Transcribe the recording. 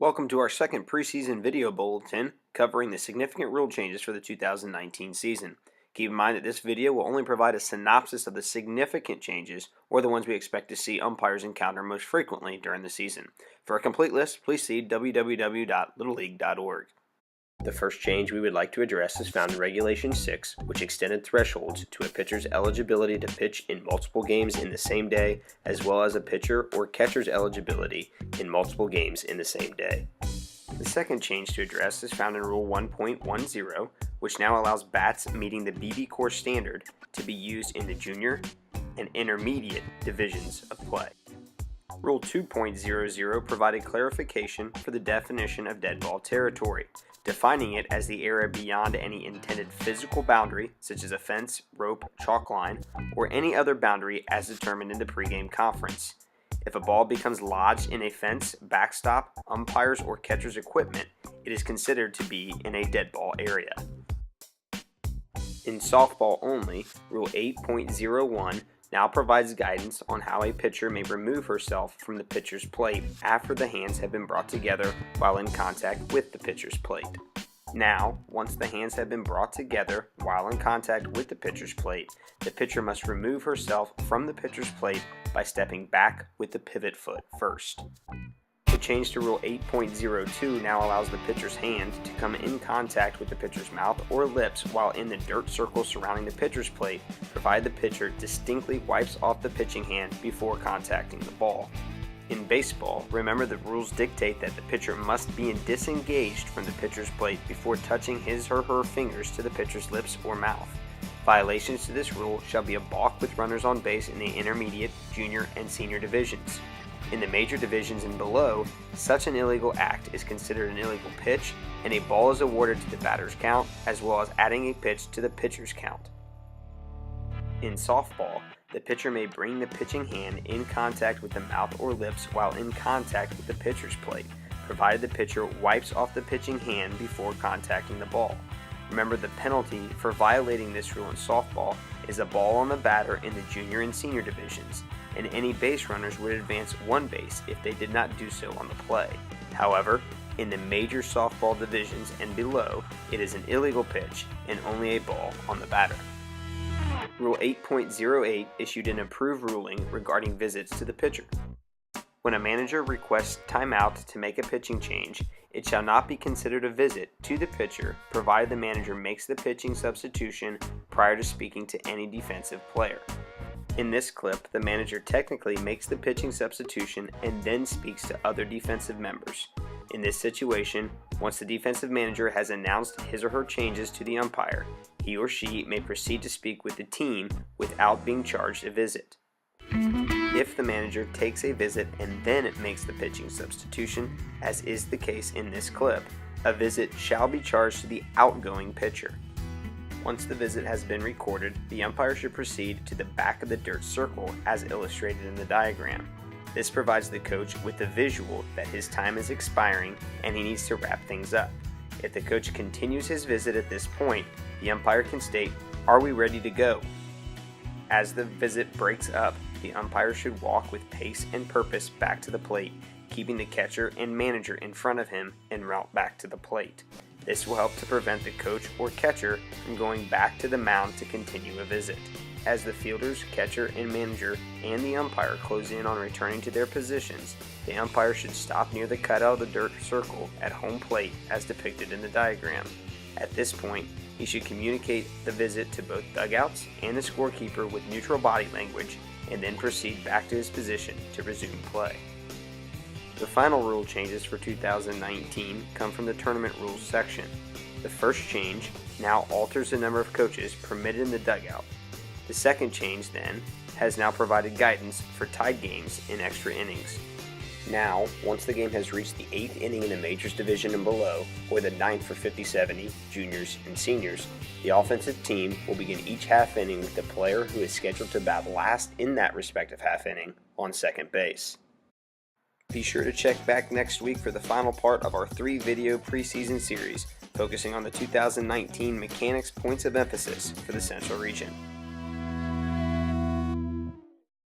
Welcome to our second preseason video bulletin covering the significant rule changes for the 2019 season. Keep in mind that this video will only provide a synopsis of the significant changes or the ones we expect to see umpires encounter most frequently during the season. For a complete list, please see www.littleleague.org. The first change we would like to address is found in Regulation 6, which extended thresholds to a pitcher's eligibility to pitch in multiple games in the same day, as well as a pitcher or catcher's eligibility in multiple games in the same day. The second change to address is found in Rule 1.10, which now allows bats meeting the BB Corps standard to be used in the junior and intermediate divisions of play. Rule 2.00 provided clarification for the definition of dead ball territory, defining it as the area beyond any intended physical boundary, such as a fence, rope, chalk line, or any other boundary as determined in the pregame conference. If a ball becomes lodged in a fence, backstop, umpires, or catcher's equipment, it is considered to be in a dead ball area. In softball only, Rule 8.01 now provides guidance on how a pitcher may remove herself from the pitcher's plate after the hands have been brought together while in contact with the pitcher's plate. Now, once the hands have been brought together while in contact with the pitcher's plate, the pitcher must remove herself from the pitcher's plate by stepping back with the pivot foot first. The change to Rule 8.02 now allows the pitcher's hand to come in contact with the pitcher's mouth or lips while in the dirt circle surrounding the pitcher's plate, provided the pitcher distinctly wipes off the pitching hand before contacting the ball. In baseball, remember the rules dictate that the pitcher must be disengaged from the pitcher's plate before touching his or her fingers to the pitcher's lips or mouth. Violations to this rule shall be a balk with runners on base in the intermediate, junior, and senior divisions. In the major divisions and below, such an illegal act is considered an illegal pitch, and a ball is awarded to the batter's count, as well as adding a pitch to the pitcher's count. In softball, the pitcher may bring the pitching hand in contact with the mouth or lips while in contact with the pitcher's plate, provided the pitcher wipes off the pitching hand before contacting the ball. Remember, the penalty for violating this rule in softball is a ball on the batter in the junior and senior divisions, and any base runners would advance one base if they did not do so on the play. However, in the major softball divisions and below, it is an illegal pitch and only a ball on the batter. Rule 8.08 issued an approved ruling regarding visits to the pitcher. When a manager requests timeout to make a pitching change, it shall not be considered a visit to the pitcher provided the manager makes the pitching substitution prior to speaking to any defensive player. In this clip, the manager technically makes the pitching substitution and then speaks to other defensive members. In this situation, once the defensive manager has announced his or her changes to the umpire, he or she may proceed to speak with the team without being charged a visit. If the manager takes a visit and then it makes the pitching substitution, as is the case in this clip, a visit shall be charged to the outgoing pitcher. Once the visit has been recorded, the umpire should proceed to the back of the dirt circle as illustrated in the diagram. This provides the coach with the visual that his time is expiring and he needs to wrap things up. If the coach continues his visit at this point, the umpire can state, "Are we ready to go?" As the visit breaks up, the umpire should walk with pace and purpose back to the plate, keeping the catcher and manager in front of him en route back to the plate. This will help to prevent the coach or catcher from going back to the mound to continue a visit. As the fielders, catcher, and manager and the umpire close in on returning to their positions, the umpire should stop near the cutout of the dirt circle at home plate as depicted in the diagram. At this point, he should communicate the visit to both dugouts and the scorekeeper with neutral body language and then proceed back to his position to resume play. The final rule changes for 2019 come from the tournament rules section. The first change now alters the number of coaches permitted in the dugout. The second change, then, has now provided guidance for tied games in extra innings. Now, once the game has reached the 8th inning in the majors division and below, or the 9th for 50-70, juniors and seniors, the offensive team will begin each half inning with the player who is scheduled to bat last in that respective half inning on second base. Be sure to check back next week for the final part of our 3-video preseason series, focusing on the 2019 Mechanics Points of Emphasis for the Central Region.